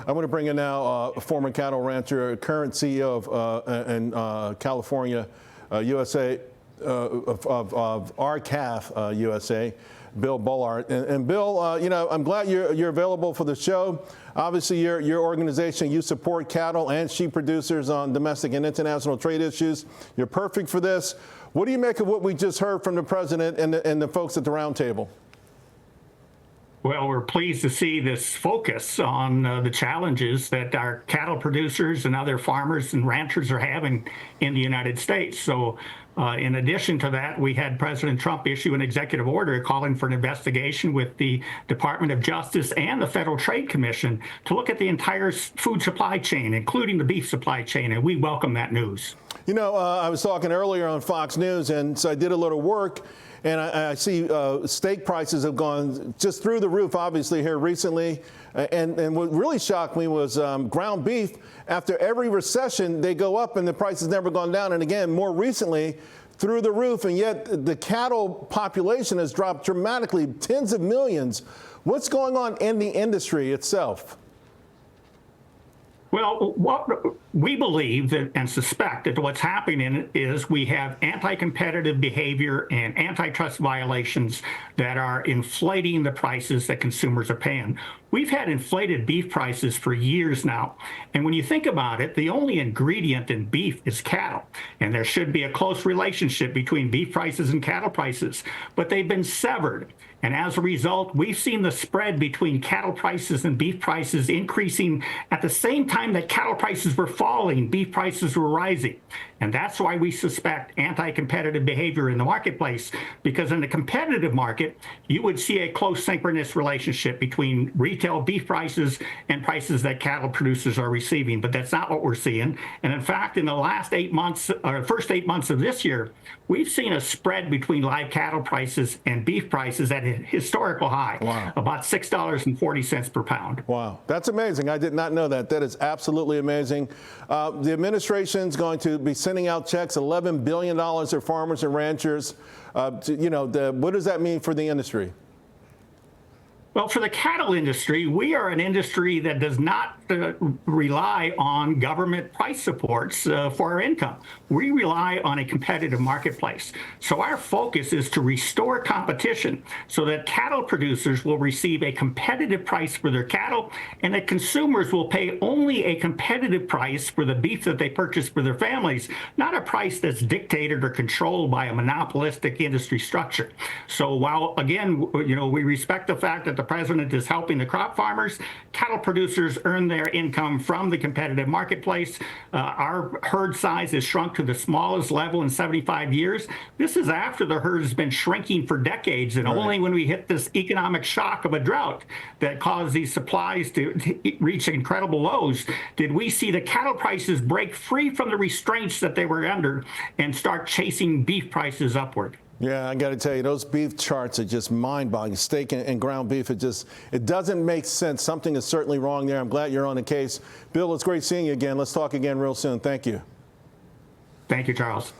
I want to bring in now a former cattle rancher, current CEO of California, USA, of RCAF USA, Bill Bullard. And Bill, you know, I'm glad you're available for the show. Obviously, your organization, you support cattle and sheep producers on domestic and international trade issues. You're perfect for this. What do you make of what we just heard from the president and the folks at the roundtable? Well, we're pleased to see this focus on the challenges that our cattle producers and other farmers and ranchers are having in the United States. So in addition to that, we had President Trump issue an executive order calling for an investigation with the Department of Justice and the Federal Trade Commission to look at the entire food supply chain, including the beef supply chain, and we welcome that news. You know, I was talking earlier on Fox News, and so I did a little work. And I see steak prices have gone just through the roof, obviously, here recently. And what really shocked me was ground beef. After every recession, they go up and the price has never gone down. And again, more recently, through the roof. And yet the cattle population has dropped dramatically, tens of millions. What's going on in the industry itself? Well, what we believe that and suspect that what's happening is we have anti-competitive behavior and antitrust violations that are inflating the prices that consumers are paying. We've had inflated beef prices for years now. And when you think about it, the only ingredient in beef is cattle. And there should be a close relationship between beef prices and cattle prices, but they've been severed. And as a result, we've seen the spread between cattle prices and beef prices increasing at the same time that cattle prices were falling, beef prices were rising. And that's why we suspect anti-competitive behavior in the marketplace, because in the competitive market, you would see a close synchronous relationship between retail beef prices and prices that cattle producers are receiving. But that's not what we're seeing. And in fact, in the last 8 months, or first 8 months of this year, we've seen a spread between live cattle prices and beef prices at a historical high, wow, about $6.40 per pound. Wow, that's amazing. I did not know that. That is absolutely amazing. The administration is going to be sending out checks, $11 billion to farmers and ranchers. What does that mean for the industry? Well, for the cattle industry, we are an industry that does not rely on government price supports for our income. We rely on a competitive marketplace. So our focus is to restore competition so that cattle producers will receive a competitive price for their cattle and that consumers will pay only a competitive price for the beef that they purchase for their families, not a price that's dictated or controlled by a monopolistic industry structure. So while, again, we respect the fact that the president is helping the crop farmers, cattle producers earn their income from the competitive marketplace. Our herd size is shrunk to the smallest level in 75 years. This is after the herd has been shrinking for decades, and only when we hit this economic shock of a drought that caused these supplies to reach incredible lows did we see the cattle prices break free from the restraints that they were under and start chasing beef prices upward. Yeah, I got to tell you, those beef charts are just mind-boggling. Steak and ground beef, it doesn't make sense. Something is certainly wrong there. I'm glad you're on the case. Bill, it's great seeing you again. Let's talk again real soon. Thank you. Thank you, Charles.